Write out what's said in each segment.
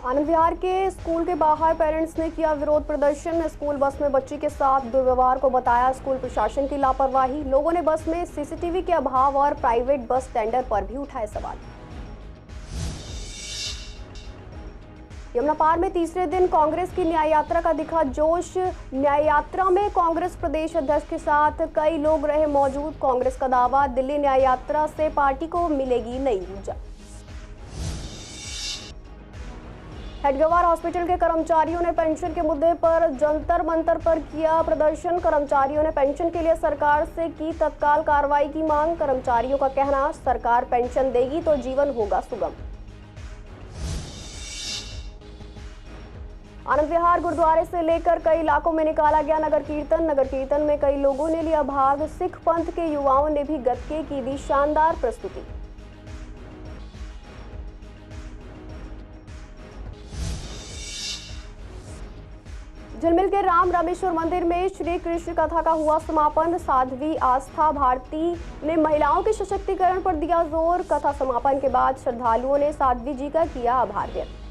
आनंद विहार के स्कूल के बाहर पेरेंट्स ने किया विरोध प्रदर्शन। स्कूल बस में बच्ची के साथ दुर्व्यवहार को बताया स्कूल प्रशासन की लापरवाही। लोगों ने बस में सीसीटीवी के अभाव और प्राइवेट बस टेंडर पर भी उठाए सवाल। यमुना पार में तीसरे दिन कांग्रेस की न्याय यात्रा का दिखा जोश। न्याय यात्रा में कांग्रेस प्रदेश अध्यक्ष के साथ कई लोग रहे मौजूद। कांग्रेस का दावा, दिल्ली न्याय यात्रा से पार्टी को मिलेगी नई ऊर्जा। हेडगेवार हॉस्पिटल के कर्मचारियों ने पेंशन के मुद्दे पर जंतर मंतर पर किया प्रदर्शन। कर्मचारियों ने पेंशन के लिए सरकार से की तत्काल कार्रवाई की मांग। कर्मचारियों का कहना, सरकार पेंशन देगी तो जीवन होगा सुगम। आनंद विहार गुरुद्वारे से लेकर कई इलाकों में निकाला गया नगर कीर्तन। नगर कीर्तन में कई लोगों ने लिया भाग। सिख पंथ के युवाओं ने भी गतके की दी शानदार प्रस्तुति। झिलमिल के राम रामेश्वर मंदिर में श्री कृष्ण कथा का हुआ समापन। साध्वी आस्था भारती ने महिलाओं के सशक्तिकरण पर दिया जोर। कथा समापन के बाद श्रद्धालुओं ने साध्वी जी का किया आभार व्यक्त।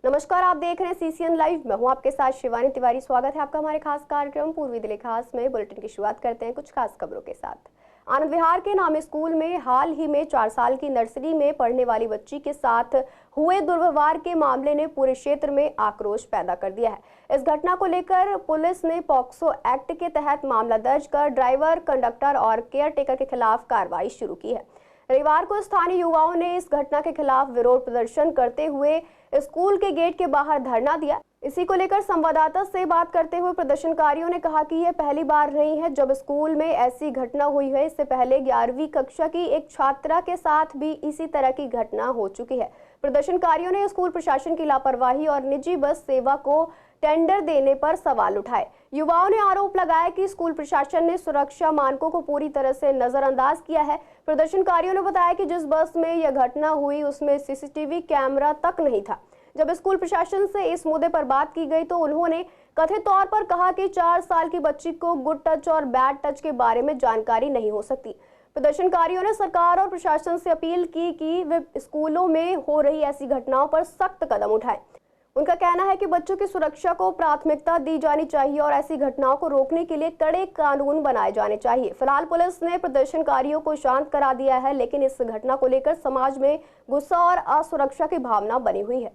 नमस्कार, आप देख रहे हैं सीसीएन लाइव। मैं हूं आपके साथ शिवानी तिवारी। स्वागत है आपका हमारे खास कार्यक्रम पूर्वी दिल्ली खास में। बुलेटिन की शुरुआत करते हैं कुछ खास खबरों के साथ। आनंद विहार के नामी स्कूल में हाल ही में 4 साल की नर्सरी में पढ़ने वाली बच्ची के साथ हुए दुर्व्यवहार के मामले ने पूरे क्षेत्र में आक्रोश पैदा कर दिया है। इस घटना को लेकर पुलिस ने पॉक्सो एक्ट के तहत मामला दर्ज कर ड्राइवर, कंडक्टर और केयरटेकर के खिलाफ कार्रवाई शुरू की है। रविवार को स्थानीय युवाओं ने इस घटना के खिलाफ विरोध प्रदर्शन करते हुए स्कूल के गेट के बाहर धरना दिया। इसी को लेकर संवाददाता से बात करते हुए प्रदर्शनकारियों ने कहा कि यह पहली बार नहीं है जब स्कूल में ऐसी घटना हुई है। इससे पहले 11वीं कक्षा की एक छात्रा के साथ भी इसी तरह की घटना हो चुकी है। प्रदर्शनकारियों ने स्कूल प्रशासन की लापरवाही और निजी बस सेवा को टेंडर देने पर सवाल उठाए। युवाओं ने आरोप लगाया कि स्कूल प्रशासन ने सुरक्षा मानकों को पूरी तरह से नजरअंदाज किया है। प्रदर्शनकारियों ने बताया कि जिस बस में यह घटना हुई उसमें सीसीटीवी कैमरा तक नहीं था। जब स्कूल प्रशासन से इस मुद्दे पर बात की गई तो उन्होंने कथित तौर पर कहा कि 4 साल की बच्ची को गुड टच और बैड टच के बारे में जानकारी नहीं हो सकती। प्रदर्शनकारियों ने सरकार और प्रशासन से अपील की कि वे स्कूलों में हो रही ऐसी घटनाओं पर सख्त कदम उठाएं। उनका कहना है कि बच्चों की सुरक्षा को प्राथमिकता दी जानी चाहिए और ऐसी घटनाओं को रोकने के लिए कड़े कानून बनाए जाने चाहिए। फिलहाल पुलिस ने प्रदर्शनकारियों को शांत करा दिया है, लेकिन इस घटना को लेकर समाज में गुस्सा और असुरक्षा की भावना बनी हुई है।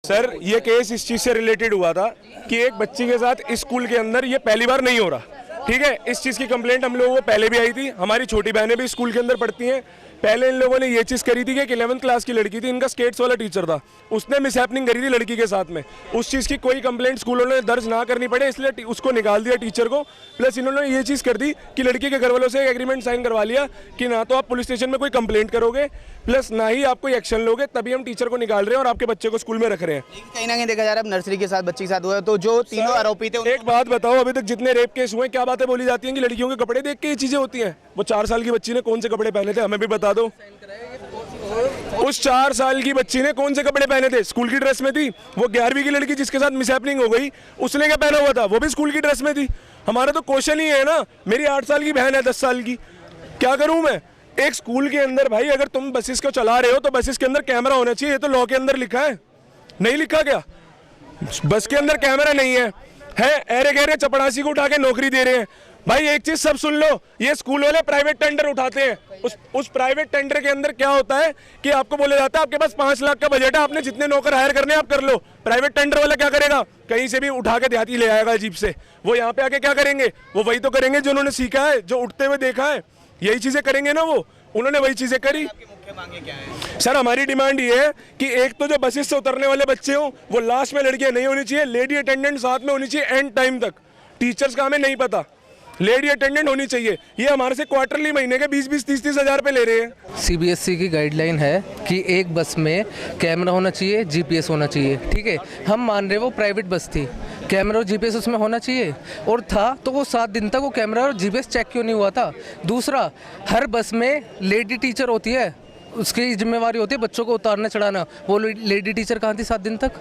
सर, ये केस इस चीज से रिलेटेड हुआ था कि एक बच्ची के साथ स्कूल के अंदर ये पहली बार नहीं हो रहा। ठीक है, इस चीज की कंप्लेंट हम लोगों को पहले भी आई थी। हमारी छोटी बहनें भी स्कूल के अंदर पढ़ती हैं। पहले इन लोगों ने ये चीज़ करी थी कि 11वीं क्लास की लड़की थी, इनका स्केट्स वाला टीचर था, उसने मिसहैपनिंग करी थी लड़की के साथ में। उस चीज़ की कोई कंप्लेंट स्कूलों ने दर्ज ना करनी पड़े इसलिए उसको निकाल दिया टीचर को। प्लस इन्होंने ये चीज़ कर दी कि लड़की के घर वालों से एक एग्रीमेंट साइन करवा लिया कि ना तो आप पुलिस स्टेशन में कोई कंप्लेंट करोगे, प्लस ना ही आप कोई एक्शन लोगे, तभी हम टीचर को निकाल रहे हैं और आपके बच्चे को स्कूल में रख रहे हैं। कहीं ना कहीं देखा जा रहा है नर्सरी के साथ बच्ची के साथ हुआ है, तो जो तीनों आरोपी थे। एक बात बताओ, अभी तक जितने रेप केस हुए क्या बातें बोली जाती हैं कि लड़कियों के कपड़े देख के ये चीजें होती हैं। वो 4 साल की बच्ची ने कौन से कपड़े पहने थे हमें भी बता दो। उस 4 साल की बच्ची ने कौन से कपड़े पहने थे? स्कूल की ड्रेस में थी। वो 11वीं की लड़की जिसके साथ मिसहैपनिंग हो गई, उसने क्या पहना हुआ था? वो भी स्कूल की ड्रेस में थी। हमारा तो क्वेश्चन ही है ना, मेरी 8 साल की बहन है, 10 साल की, क्या करूं मैं? एक स्कूल के अंदर भाई अगर तुम बसेस को चला रहे हो तो बसेस के अंदर कैमरा होना चाहिए। ये तो लॉ के अंदर लिखा है, नहीं लिखा क्या? बस के अंदर कैमरा नहीं है, अरे गहरे चपड़ासी को उठा के नौकरी दे रहे हैं। भाई एक चीज सब सुन लो, ये स्कूल वाले प्राइवेट टेंडर उठाते हैं। उस प्राइवेट टेंडर के अंदर क्या होता है कि आपको बोला जाता है आपके पास 5 लाख का बजट है, आपने जितने नौकर हायर करने आप कर लो। प्राइवेट टेंडर वाला क्या करेगा? कहीं से भी उठा के देहाती ले आएगा अजीब से। वो यहाँ पे आके क्या करेंगे? वो वही तो करेंगे जो उन्होंने सीखा है, जो उठते हुए देखा है, यही चीजें करेंगे ना। वो उन्होंने वही चीजें करी। सर, हमारी डिमांड ये है कि एक तो जो बसेस से उतरने वाले बच्चे हो वो लास्ट में लड़कियां नहीं होनी चाहिए, लेडी अटेंडेंट साथ में होनी चाहिए एंड टाइम तक। टीचर्स का हमें नहीं पता, लेडी अटेंडेंट होनी चाहिए। ये हमारे से क्वार्टरली महीने के 20-20, 30-30 हज़ार पे ले रहे हैं। सीबीएसई की गाइडलाइन है कि एक बस में कैमरा होना चाहिए, जीपीएस होना चाहिए। ठीक है, हम मान रहे वो प्राइवेट बस थी, कैमरा और जीपीएस उसमें होना चाहिए, और था तो वो 7 दिन तक वो कैमरा और जीपीएस चेक क्यों नहीं हुआ था? दूसरा, हर बस में लेडी टीचर होती है, उसकी जिम्मेवारी होती है बच्चों को उतारना चढ़ाना। वो लेडी टीचर कहाँ थी 7 दिन तक?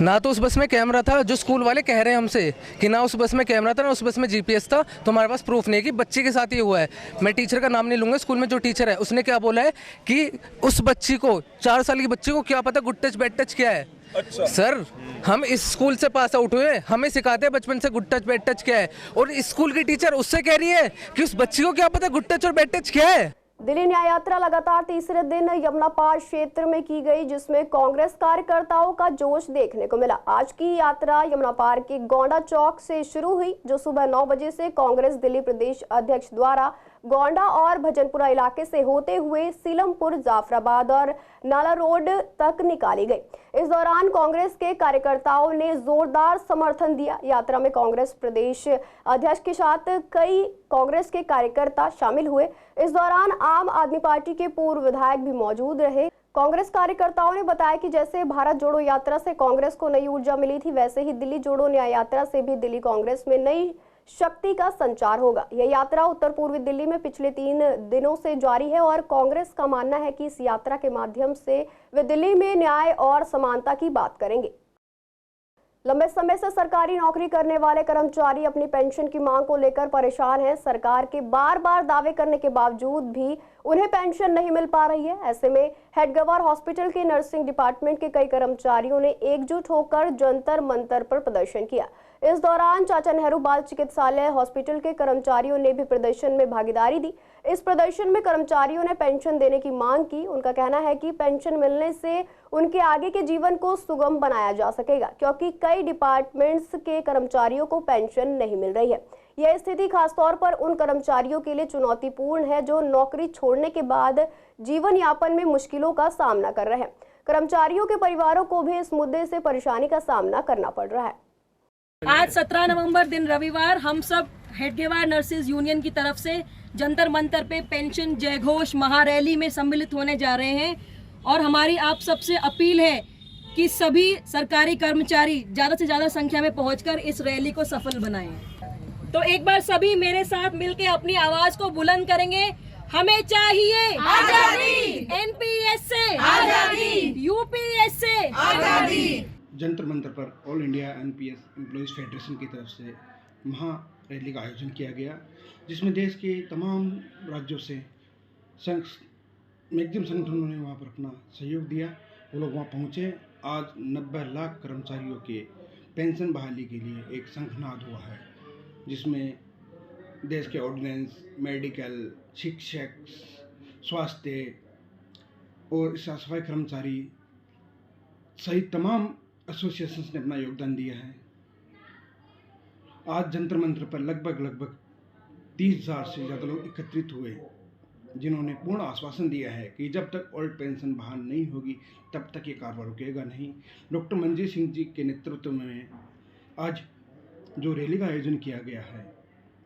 ना तो उस बस में कैमरा था, जो स्कूल वाले कह रहे हैं हमसे कि ना उस बस में कैमरा था ना उस बस में जीपीएस था, तो हमारे पास प्रूफ नहीं है कि बच्चे के साथ ये हुआ है। मैं टीचर का नाम नहीं लूँगा, स्कूल में जो टीचर है उसने क्या बोला है कि उस बच्ची को 4 साल की बच्ची को क्या पता गुड टच बैड टच क्या है। अच्छा सर, हम इस स्कूल से पास आउट हुए, हमें सिखाते हैं बचपन से गुड टच बैड टच क्या है, और इस स्कूल की टीचर उससे कह रही है कि उस बच्ची को क्या पता गुड टच और बैड टच क्या है। दिल्ली न्याय यात्रा लगातार तीसरे दिन यमुना पार क्षेत्र में की गई, जिसमें कांग्रेस कार्यकर्ताओं का जोश देखने को मिला। आज की यात्रा यमुना पार के गोंडा चौक से शुरू हुई, जो सुबह 9 बजे से कांग्रेस दिल्ली प्रदेश अध्यक्ष द्वारा गोंडा और भजनपुरा इलाके से होते हुए सीलमपुर, जाफराबाद और नाला रोड तक निकाली गई। इस दौरान कांग्रेस के कार्यकर्ताओं ने जोरदार समर्थन दिया। यात्रा में कांग्रेस प्रदेश अध्यक्ष के साथ कई कांग्रेस के कार्यकर्ता शामिल हुए। इस दौरान आम आदमी पार्टी के पूर्व विधायक भी मौजूद रहे। कांग्रेस कार्यकर्ताओं ने बताया कि जैसे भारत जोड़ो यात्रा से कांग्रेस को नई ऊर्जा मिली थी, वैसे ही दिल्ली जोड़ो न्याय यात्रा से भी दिल्ली कांग्रेस में नई शक्ति का संचार होगा। यह यात्रा उत्तर पूर्वी दिल्ली में पिछले 3 दिनों से जारी है और कांग्रेस का मानना है कि इस यात्रा के माध्यम से वे दिल्ली में न्याय और समानता की बात करेंगे। लंबे समय से सरकारी नौकरी करने वाले कर्मचारी अपनी पेंशन की मांग को लेकर परेशान हैं। सरकार के बार-बार दावे करने के बावजूद भी उन्हें पेंशन नहीं मिल पा रही है। ऐसे में हेडगेवार हॉस्पिटल के नर्सिंग डिपार्टमेंट के कई कर्मचारियों ने एकजुट होकर जंतर मंतर पर प्रदर्शन किया। इस दौरान चाचा नेहरू बाल चिकित्सालय हॉस्पिटल के कर्मचारियों ने भी प्रदर्शन में भागीदारी दी। इस प्रदर्शन में कर्मचारियों ने पेंशन देने की मांग की। उनका कहना है कि पेंशन मिलने से उनके आगे के जीवन को सुगम बनाया जा सकेगा, क्योंकि कई डिपार्टमेंट्स के कर्मचारियों को पेंशन नहीं मिल रही है। यह स्थिति खासतौर पर उन कर्मचारियों के लिए चुनौतीपूर्ण है जो नौकरी छोड़ने के बाद जीवन यापन में मुश्किलों का सामना कर रहे हैं। कर्मचारियों के परिवारों को भी इस मुद्दे से परेशानी का सामना करना पड़ रहा है। आज 17 नवंबर दिन रविवार हम सब हेडगेवार नर्सेज यूनियन की तरफ से जंतर मंतर पे पेंशन जयघोष महारैली में सम्मिलित होने जा रहे हैं और हमारी आप सबसे अपील है कि सभी सरकारी कर्मचारी ज़्यादा से ज़्यादा संख्या में पहुंचकर इस रैली को सफल बनाएं। तो एक बार सभी मेरे साथ मिलकर अपनी आवाज को बुलंद करेंगे। हमें चाहिए आजादी, एनपीएस से आजादी, यूपीएस से आजादी। जंतर मंतर पर all India NPS employees federation की तरफ से महा रैली का आयोजन किया गया, जिसमें देश के तमाम राज्यों से मैक्सिमम संगठनों ने वहाँ पर अपना सहयोग दिया। वो लोग वहाँ पहुँचे। आज 90 लाख कर्मचारियों के पेंशन बहाली के लिए एक शंखनाद हुआ है, जिसमें देश के ऑर्डिनेंस, मेडिकल, शिक्षक, स्वास्थ्य और सफाई कर्मचारी सहित तमाम एसोसिएशंस ने अपना योगदान दिया है। आज जंतर मंतर पर लगभग 30,000 से ज़्यादा लोग एकत्रित हुए, जिन्होंने पूर्ण आश्वासन दिया है कि जब तक ओल्ड पेंशन बहाल नहीं होगी तब तक ये कार्रवाई रुकेगा नहीं। डॉक्टर मंजीत सिंह जी के नेतृत्व में आज जो रैली का आयोजन किया गया है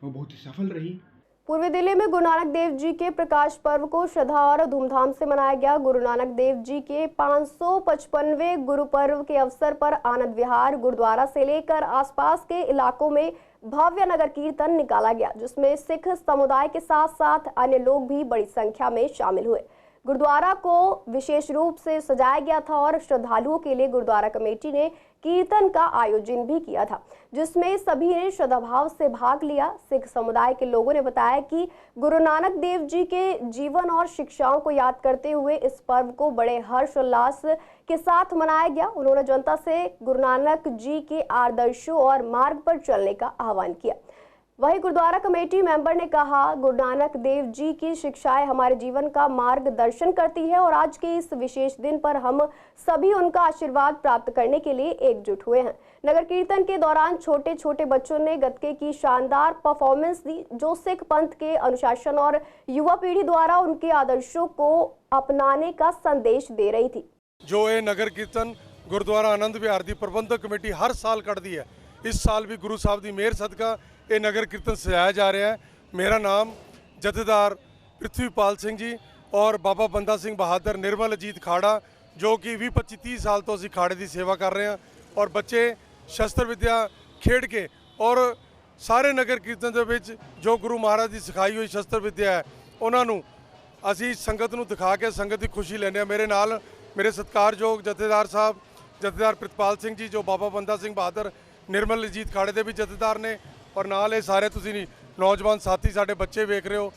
वो बहुत ही सफल रही। पूर्वी दिल्ली में गुरु नानक देव जी के प्रकाश पर्व को श्रद्धा और धूमधाम से मनाया गया। गुरु नानक देव जी के 555वें गुरु पर्व के अवसर पर आनंद विहार गुरुद्वारा से लेकर आसपास के इलाकों में भव्य नगर कीर्तन निकाला गया, जिसमें सिख समुदाय के साथ साथ अन्य लोग भी बड़ी संख्या में शामिल हुए। गुरुद्वारा को विशेष रूप से सजाया गया था और श्रद्धालुओं के लिए गुरुद्वारा कमेटी ने कीर्तन का आयोजन भी किया था, जिसमें सभी ने श्रद्धाभाव से भाग लिया। सिख समुदाय के लोगों ने बताया कि गुरु नानक देव जी के जीवन और शिक्षाओं को याद करते हुए इस पर्व को बड़े हर्षोल्लास के साथ मनाया गया। उन्होंने जनता से गुरु नानक जी के आदर्शों और मार्ग पर चलने का आह्वान किया। वहीं गुरुद्वारा कमेटी मेंबर ने कहा, गुरु नानक देव जी की शिक्षाएं हमारे जीवन का मार्गदर्शन करती है और आज के इस विशेष दिन पर हम सभी उनका आशीर्वाद प्राप्त करने के लिए एकजुट हुए हैं। नगर कीर्तन के दौरान छोटे छोटे बच्चों ने गतके की शानदार परफॉर्मेंस दी, जो सिख पंथ के अनुशासन और युवा पीढ़ी द्वारा उनके आदर्शों को अपनाने का संदेश दे रही थी। जो ये नगर कीर्तन गुरुद्वारा आनंद विहार दी प्रबंधक कमेटी हर साल करती है, इस साल भी गुरु साहब की मेहर सदका ये नगर कीर्तन सजाया जा रहा है। मेरा नाम जथेदार पृथ्वीपाल सिंह जी और बाबा बंदा सिंह बहादुर निर्मल अजीत खाड़ा, जो कि 20-25-30 साल तो असी खाड़े की सेवा कर रहे हैं और बच्चे शस्त्र विद्या खेड के और सारे नगर कीर्तन के विच जो गुरु महाराज की सिखाई हुई शस्त्र विद्या है उन्होंने ਅਸੀਂ ਸੰਗਤ ਨੂੰ ਦਿਖਾ ਕੇ ਸੰਗਤ ਦੀ ਖੁਸ਼ੀ ਲੈਂਦੇ ਹਾਂ। ਮੇਰੇ ਨਾਲ ਮੇਰੇ ਸਤਿਕਾਰਯੋਗ ਜਥੇਦਾਰ ਸਾਹਿਬ ਜਥੇਦਾਰ ਪ੍ਰਿਤਪਾਲ ਸਿੰਘ ਜੀ, ਜੋ ਬਾਬਾ ਬੰਦਾ ਸਿੰਘ ਬਹਾਦਰ ਨਿਰਮਲ ਅਜੀਤ ਖਾੜੇ ਦੇ ਵੀ ਜਥੇਦਾਰ ਨੇ, ਔਰ ਨਾਲ ਇਹ ਸਾਰੇ ਤੁਸੀਂ ਨੌਜਵਾਨ ਸਾਥੀ ਸਾਡੇ ਬੱਚੇ ਵੇਖ ਰਹੇ ਹੋ।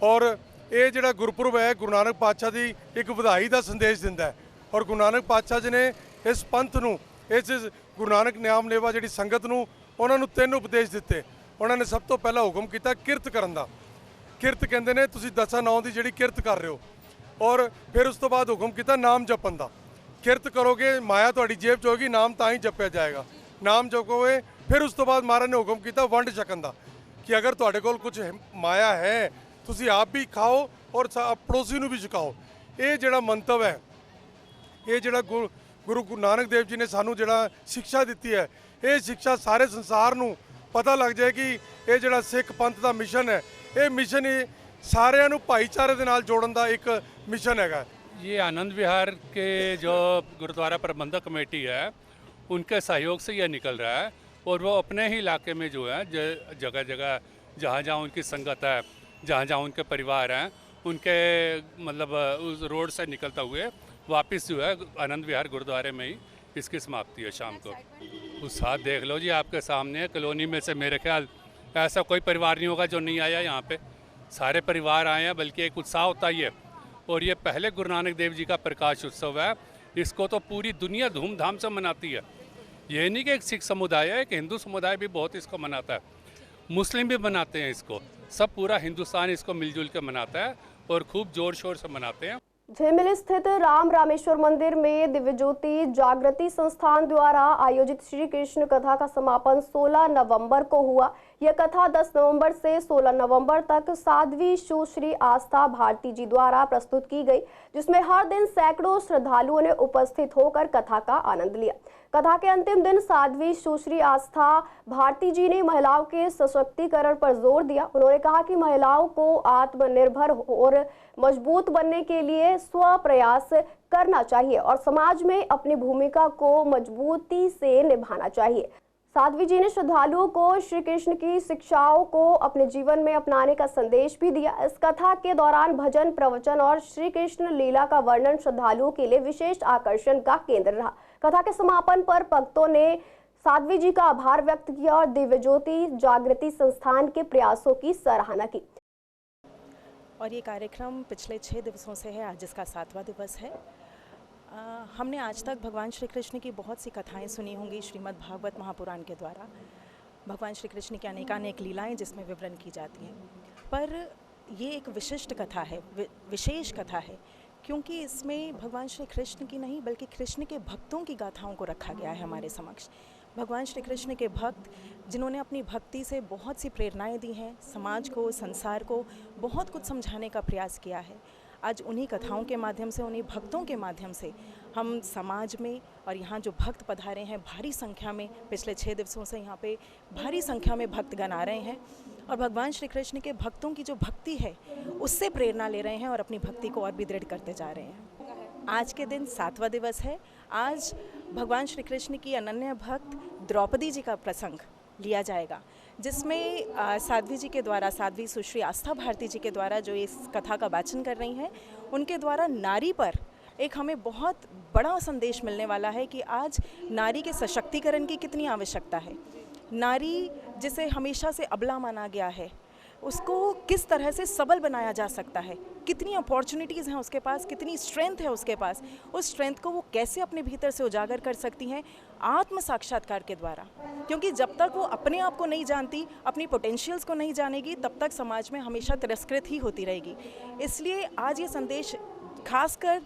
ਔਰ ਇਹ ਜਿਹੜਾ ਗੁਰਪੁਰਬ ਹੈ ਗੁਰੂ ਨਾਨਕ ਪਾਤਸ਼ਾਹ ਦੀ ਇੱਕ ਵਧਾਈ ਦਾ ਸੰਦੇਸ਼ ਦਿੰਦਾ ਹੈ। ਔਰ ਗੁਰੂ ਨਾਨਕ ਪਾਤਸ਼ਾਹ ਜੀ ਨੇ ਇਸ ਪੰਥ ਨੂੰ, ਇਸ ਗੁਰੂ ਨਾਨਕ ਨਿਆਮ ਲੇਵਾ ਜਿਹੜੀ ਸੰਗਤ ਨੂੰ, ਉਹਨਾਂ ਨੂੰ 3 ਉਪਦੇਸ਼ ਦਿੱਤੇ। ਉਹਨਾਂ ਨੇ ਸਭ ਤੋਂ ਪਹਿਲਾਂ ਹੁਕਮ ਕੀਤਾ ਕਿਰਤ ਕਰਨ ਦਾ। ਕਿਰਤ ਕਹਿੰਦੇ ਨੇ ਤੁਸੀਂ ਦਸਾਂ ਨਾਉਂ ਦੀ ਜਿਹੜੀ ਕਿਰਤ ਕਰ ਰਹੇ ਹੋ। ਔਰ ਫਿਰ ਉਸ ਤੋਂ ਬਾਅਦ ਹੁਕਮ ਕੀਤਾ ਨਾਮ ਜਪਣ ਦਾ। ਕਿਰਤ ਕਰੋਗੇ ਮਾਇਆ ਤੁਹਾਡੀ ਜੇਬ 'ਚ ਹੋਏਗੀ, ਨਾਮ ਤਾਂ ਹੀ ਜਪਿਆ ਜਾਏਗਾ। ਨਾਮ ਜਪੋਗੇ। ਫਿਰ ਉਸ ਤੋਂ ਬਾਅਦ ਮਹਾਰਾਜ ਨੇ ਹੁਕਮ ਕੀਤਾ ਵੰਡ ਛਕਣ ਦਾ, ਕਿ ਅਗਰ ਤੁਹਾਡੇ ਕੋਲ ਕੁਝ ਮਾਇਆ ਹੈ ਤੁਸੀਂ ਆਪ ਵੀ ਖਾਓ ਔਰ ਪੜੋਸੀ ਨੂੰ ਵੀ ਛਕਾਓ। ਇਹ ਜਿਹੜਾ ਮੰਤਵ ਹੈ, ਇਹ ਜਿਹੜਾ ਗੁਰੂ ਨਾਨਕ ਦੇਵ ਜੀ ਨੇ ਸਾਨੂੰ ਜਿਹੜਾ ਸਿੱਖਿਆ ਦਿੱਤੀ ਹੈ, ਇਹ ਸਿੱਖਿਆ ਸਾਰੇ ਸੰਸਾਰ ਨੂੰ ਪਤਾ ਲੱਗ ਜਾਏ ਕਿ ਇਹ ਜਿਹੜਾ ਸਿੱਖ ਪੰਥ ਦਾ ਮਿਸ਼ਨ ਹੈ, ਇਹ ਮਿਸ਼ਨ ਹੀ ਸਾਰਿਆਂ ਨੂੰ ਭਾਈਚਾਰੇ ਦੇ ਨਾਲ ਜੋੜਨ ਦਾ ਇੱਕ मिशन है। ये आनंद विहार के जो गुरुद्वारा प्रबंधक कमेटी है उनके सहयोग से यह निकल रहा है, और वो अपने ही इलाके में जो है जगह जगह जहाँ जहाँ उनकी संगत है, जहाँ जहाँ उनके परिवार हैं, उनके मतलब उस रोड से निकलता हुए वापस जो है आनंद विहार गुरुद्वारे में ही इसकी समाप्ति है शाम को। उस साथ देख लो जी आपके सामने कॉलोनी में से मेरे ख्याल ऐसा कोई परिवार नहीं होगा जो नहीं आया यहाँ पे। सारे परिवार आए हैं, बल्कि एक उत्साह होता ही है। और ये पहले गुरु नानक देव जी का प्रकाश उत्सव है, इसको तो पूरी दुनिया धूमधाम से मनाती है। ये नहीं कि एक सिख समुदाय है, एक हिंदू समुदाय भी बहुत इसको मनाता है, मुस्लिम भी मनाते हैं इसको, सब पूरा हिंदुस्तान इसको मिलजुल के मनाता है और खूब जोर शोर से मनाते हैं। झिलमिल स्थित राम रामेश्वर मंदिर में दिव्य ज्योति जागृति संस्थान द्वारा आयोजित श्री कृष्ण कथा का समापन 16 नवंबर को हुआ। यह कथा 10 नवंबर से 16 नवंबर तक साध्वी सुश्री आस्था भारती जी द्वारा प्रस्तुत की गई, जिसमें हर दिन सैकड़ों श्रद्धालुओं ने उपस्थित होकर कथा का आनंद लिया। कथा के अंतिम दिन साध्वी सुश्री आस्था भारती जी ने महिलाओं के सशक्तिकरण पर जोर दिया। उन्होंने कहा कि महिलाओं को आत्मनिर्भर और मजबूत बनने के लिए स्व प्रयास करना चाहिए और समाज में अपनी भूमिका को मजबूती से निभाना चाहिए। साध्वी जी ने श्रद्धालुओं को श्री कृष्ण की शिक्षाओं को अपने जीवन में अपनाने का संदेश भी दिया। इस कथा के दौरान भजन, प्रवचन और श्री कृष्ण लीला का वर्णन श्रद्धालुओं के लिए विशेष आकर्षण का केंद्र रहा। कथा के समापन पर भक्तों ने साध्वी जी का आभार व्यक्त किया और दिव्य ज्योति जागृति संस्थान के प्रयासों की सराहना की। और ये कार्यक्रम पिछले 6 दिवसों से है, आज इसका 7वां दिवस है। हमने आज तक भगवान श्री कृष्ण की बहुत सी कथाएं सुनी होंगी श्रीमद् भागवत महापुराण के द्वारा। भगवान श्री कृष्ण की अनेकानेक लीलाएं जिसमें विवरण की जाती हैं, पर ये एक विशिष्ट कथा है, विशेष कथा है, क्योंकि इसमें भगवान श्री कृष्ण की नहीं बल्कि कृष्ण के भक्तों की गाथाओं को रखा गया है हमारे समक्ष। भगवान श्री कृष्ण के भक्त जिन्होंने अपनी भक्ति से बहुत सी प्रेरणाएं दी हैं, समाज को, संसार को बहुत कुछ समझाने का प्रयास किया है। आज उन्हीं कथाओं के माध्यम से, उन्हीं भक्तों के माध्यम से हम समाज में, और यहाँ जो भक्त पधारे हैं भारी संख्या में, पिछले 6 दिवसों से यहाँ पे भारी संख्या में भक्तगण आ रहे हैं और भगवान श्री कृष्ण के भक्तों की जो भक्ति है उससे प्रेरणा ले रहे हैं और अपनी भक्ति को और भी दृढ़ करते जा रहे हैं। आज के दिन 7वां दिवस है। आज भगवान श्री कृष्ण की अनन्य भक्त द्रौपदी जी का प्रसंग लिया जाएगा, जिसमें साध्वी जी के द्वारा, साध्वी सुश्री आस्था भारती जी के द्वारा जो इस कथा का वाचन कर रही हैं, उनके द्वारा नारी पर एक हमें बहुत बड़ा संदेश मिलने वाला है कि आज नारी के सशक्तिकरण की कितनी आवश्यकता है। नारी जिसे हमेशा से अबला माना गया है, उसको किस तरह से सबल बनाया जा सकता है, कितनी अपॉर्चुनिटीज़ हैं उसके पास, कितनी स्ट्रेंथ है उसके पास, उस स्ट्रेंथ को वो कैसे अपने भीतर से उजागर कर सकती हैं आत्म साक्षात्कार के द्वारा। क्योंकि जब तक वो अपने आप को नहीं जानती, अपनी पोटेंशियल्स को नहीं जानेगी, तब तक समाज में हमेशा तिरस्कृत ही होती रहेगी। इसलिए आज ये संदेश खासकर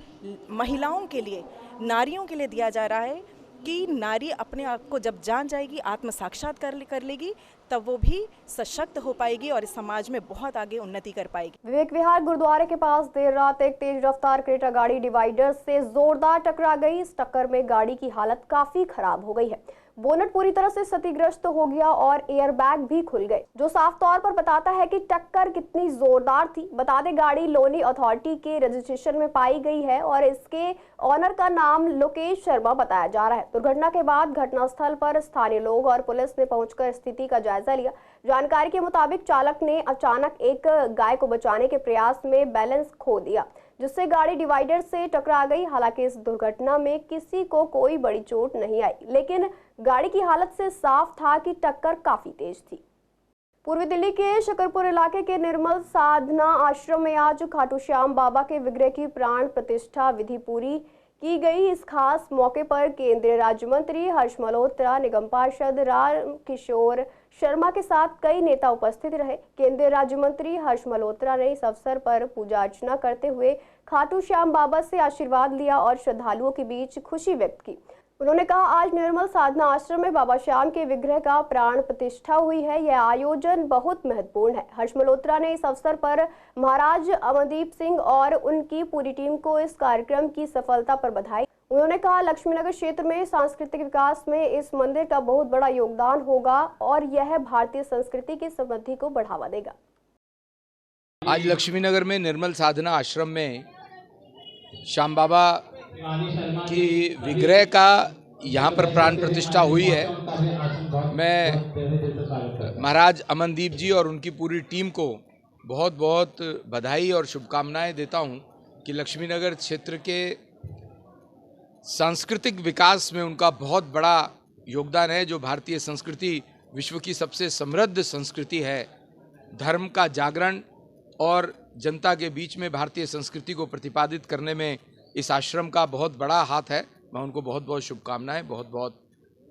महिलाओं के लिए, नारियों के लिए दिया जा रहा है कि नारी अपने आप को जब जान जाएगी, आत्म साक्षात्कार कर लेगी, तब वो भी सशक्त हो पाएगी और इस समाज में बहुत आगे उन्नति कर पाएगी। विवेक विहार गुरुद्वारे के पास देर रात एक तेज रफ्तार क्रेटा गाड़ी डिवाइडर से जोरदार टकरा गई। इस टक्कर में गाड़ी की हालत काफी खराब हो गई है। बोनट पूरी तरह से क्षतिग्रस्त हो गया और एयरबैग भी खुल गए, जो साफ तौर पर बताता है कि टक्कर कितनी जोरदार थी। बता दें, गाड़ी लोनी अथॉरिटी के रजिस्ट्रेशन में पाई गई है और इसके ऑनर का नाम लोकेश शर्मा बताया जा रहा है। दुर्घटना के बाद घटनास्थल पर स्थानीय लोग और पुलिस ने पहुंचकर स्थिति का जायजा लिया। जानकारी के मुताबिक चालक ने अचानक एक गाय को बचाने के प्रयास में बैलेंस खो दिया, जिससे गाड़ी डिवाइडर से टकरा गई। हालांकि इस दुर्घटना में किसी को कोई बड़ी चोट नहीं आई, लेकिन गाड़ी की हालत से साफ था कि टक्कर काफी तेज थी। पूर्वी दिल्ली के शकरपुर इलाके के निर्मल साधना आश्रम में आज खाटू श्याम बाबा के विग्रह की प्राण प्रतिष्ठा विधि पूरी की गई। इस खास मौके पर केंद्रीय राज्य मंत्री हर्ष मल्होत्रा, निगम पार्षद रामकिशोर शर्मा के साथ कई नेता उपस्थित रहे। केंद्रीय राज्य मंत्री हर्ष मल्होत्रा ने इस अवसर पर पूजा अर्चना करते हुए खाटू श्याम बाबा से आशीर्वाद लिया और श्रद्धालुओं के बीच खुशी व्यक्त की। उन्होंने कहा, आज निर्मल साधना आश्रम में बाबा श्याम के विग्रह का प्राण प्रतिष्ठा हुई है। यह आयोजन बहुत महत्वपूर्ण है। हर्ष मल्होत्रा ने इस अवसर पर महाराज अमनदीप सिंह और उनकी पूरी टीम को इस कार्यक्रम की सफलता पर बधाई। उन्होंने कहा, लक्ष्मीनगर क्षेत्र में सांस्कृतिक विकास में इस मंदिर का बहुत बड़ा योगदान होगा और यह भारतीय संस्कृति की समृद्धि को बढ़ावा देगा। आज लक्ष्मीनगर में निर्मल साधना आश्रम में श्याम बाबा की विग्रह का यहाँ पर प्राण प्रतिष्ठा हुई है। मैं महाराज अमनदीप जी और उनकी पूरी टीम को बहुत बहुत बधाई और शुभकामनाएं देता हूँ कि लक्ष्मीनगर क्षेत्र के सांस्कृतिक विकास में उनका बहुत बड़ा योगदान है। जो भारतीय संस्कृति विश्व की सबसे समृद्ध संस्कृति है, धर्म का जागरण और जनता के बीच में भारतीय संस्कृति को प्रतिपादित करने में इस आश्रम का बहुत बड़ा हाथ है। मैं उनको बहुत बहुत शुभकामनाएं, बहुत बहुत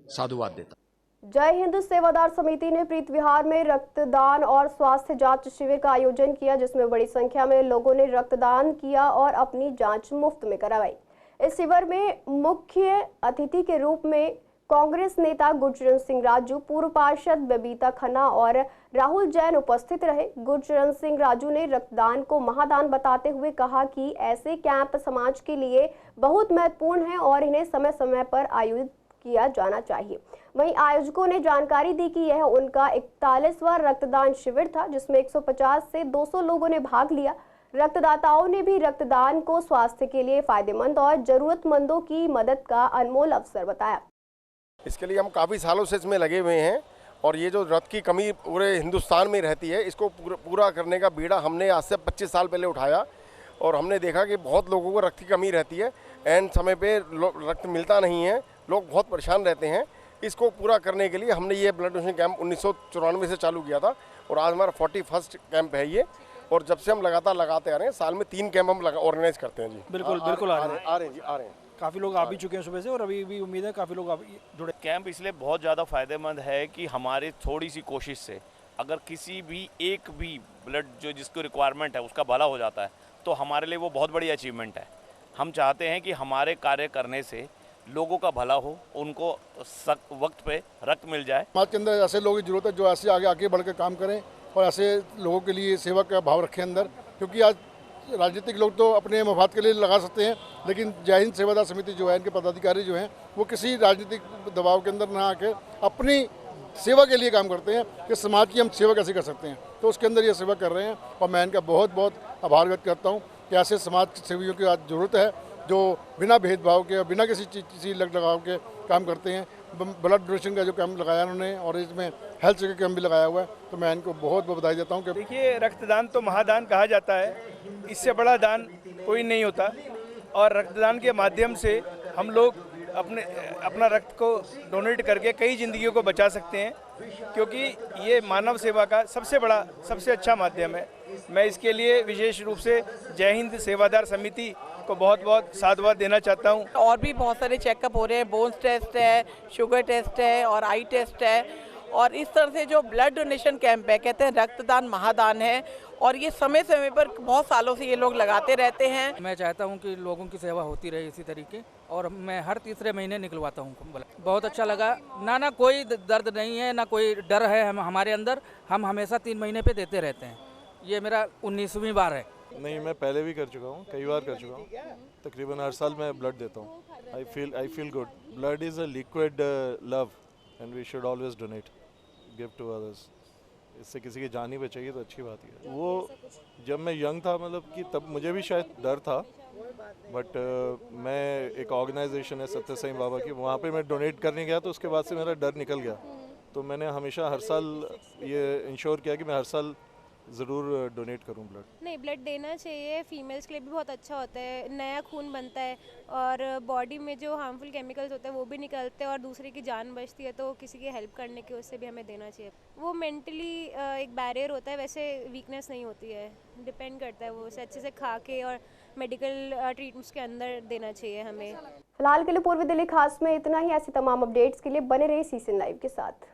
साधुवाद देता हूं। जय हिंद सेवादार समिति ने प्रीत विहार में रक्तदान और स्वास्थ्य जांच शिविर का आयोजन किया, जिसमें बड़ी संख्या में लोगों ने रक्तदान किया और अपनी जांच मुफ्त में करवाई। इस शिविर में मुख्य अतिथि के रूप में कांग्रेस नेता गुरचरण सिंह राजू, पूर्व पार्षद बबीता खन्ना और राहुल जैन उपस्थित रहे। गुरचरण सिंह राजू ने रक्तदान को महादान बताते हुए कहा कि ऐसे कैंप समाज के लिए बहुत महत्वपूर्ण हैं और इन्हें समय समय पर आयोजित किया जाना चाहिए। वहीं आयोजकों ने जानकारी दी कि यह उनका 41वां रक्तदान शिविर था, जिसमें 150 से 200 लोगों ने भाग लिया। रक्तदाताओं ने भी रक्तदान को स्वास्थ्य के लिए फायदेमंद और जरूरतमंदों की मदद का अनमोल अवसर बताया। इसके लिए हम काफ़ी सालों से इसमें लगे हुए हैं और ये जो रक्त की कमी पूरे हिंदुस्तान में रहती है, इसको पूरा करने का बीड़ा हमने आज से 25 साल पहले उठाया और हमने देखा कि बहुत लोगों को रक्त की कमी रहती है। एंड समय पे रक्त मिलता नहीं है, लोग बहुत परेशान रहते हैं। इसको पूरा करने के लिए हमने ये ब्लड डोनेशन कैंप 1994 से चालू किया था और आज हमारा 41st कैंप है ये। और जब से हम लगातार लगाते आ रहे हैं, साल में 3 कैंप हम ऑर्गेनाइज करते हैं जी। बिल्कुल बिल्कुल आ रहे हैं। काफ़ी लोग आ भी चुके हैं सुबह से और अभी भी उम्मीद है काफ़ी लोग जुड़े। कैंप इसलिए बहुत ज़्यादा फायदेमंद है कि हमारे थोड़ी सी कोशिश से अगर किसी भी एक भी ब्लड जो जिसको रिक्वायरमेंट है उसका भला हो जाता है तो हमारे लिए वो बहुत बड़ी अचीवमेंट है। हम चाहते हैं कि हमारे कार्य करने से लोगों का भला हो, उनको वक्त पे रक्त मिल जाए। समाज के अंदर ऐसे लोगों की जरूरत है जो ऐसे आगे बढ़ के काम करें और ऐसे लोगों के लिए सेवा का भाव रखें अंदर, क्योंकि आज राजनीतिक लोग तो अपने मफाद के लिए लगा सकते हैं, लेकिन जय हिंद सेवादार समिति जो है, इनके पदाधिकारी जो हैं, वो किसी राजनीतिक दबाव के अंदर ना आके अपनी सेवा के लिए काम करते हैं कि समाज की हम सेवा कैसे कर सकते हैं, तो उसके अंदर ये सेवा कर रहे हैं। और मैं इनका बहुत बहुत आभार व्यक्त करता हूँ कि ऐसे समाज सेवियों की आज ज़रूरत है जो बिना भेदभाव के, बिना किसी चीज़ लगाव के काम करते हैं। ब्लड डोनेशन का जो कैंप लगाया उन्होंने और इसमें हेल्थ चेक कैंप भी लगाया हुआ है, तो मैं इनको बहुत बहुत बधाई देता हूँ। कि देखिए, रक्तदान तो महादान कहा जाता है, इससे बड़ा दान कोई नहीं होता और रक्तदान के माध्यम से हम लोग अपना रक्त को डोनेट करके कई ज़िंदगियों को बचा सकते हैं, क्योंकि ये मानव सेवा का सबसे अच्छा माध्यम है। मैं इसके लिए विशेष रूप से जय हिंद सेवादार समिति को बहुत बहुत साधुवाद देना चाहता हूँ। और भी बहुत सारे चेकअप हो रहे हैं, बोन्स टेस्ट है, शुगर टेस्ट है और आई टेस्ट है, और इस तरह से जो ब्लड डोनेशन कैंप है, कहते हैं रक्तदान महादान है, और ये समय समय पर बहुत सालों से ये लोग लगाते रहते हैं। मैं चाहता हूँ कि लोगों की सेवा होती रहे इसी तरीके, और मैं हर तीसरे महीने निकलवाता हूँ। बहुत अच्छा लगा। ना कोई दर्द नहीं है, ना कोई डर है हमारे अंदर। हम हमेशा 3 महीने पे देते रहते हैं। ये मेरा 19वीं बार है। नहीं, मैं पहले भी कर चुका हूँ, कई बार कर चुका हूँ। तकरीबन हर साल मैं ब्लड देता हूँ। I feel good. Blood is a liquid love and we should always donate, give to others. इससे किसी की जान ही बचेगी तो अच्छी बात है। वो जब मैं यंग था, मतलब कि तब मुझे भी शायद डर था, बट मैं एक ऑर्गेनाइजेशन है सत्य साईं बाबा की, वहाँ पे मैं डोनेट करने गया तो उसके बाद से मेरा डर निकल गया। तो मैंने हमेशा हर साल ये इंश्योर किया कि मैं हर साल ज़रूर डोनेट करूं ब्लड। नहीं, ब्लड देना चाहिए, फीमेल्स के लिए भी बहुत अच्छा होता है, नया खून बनता है और बॉडी में जो हार्मफुल केमिकल्स होते हैं वो भी निकलते हैं और दूसरे की जान बचती है, तो किसी की हेल्प करने की उससे भी हमें देना चाहिए। वो मेंटली एक बैरियर होता है, वैसे वीकनेस नहीं होती है, डिपेंड करता है वो उसे अच्छे से खा के और मेडिकल ट्रीटमेंट्स के अंदर देना चाहिए हमें। फिलहाल के लिए पूर्वी दिल्ली खास में इतना ही। ऐसी तमाम अपडेट्स के लिए बने रहिए सीसीएन लाइव के साथ।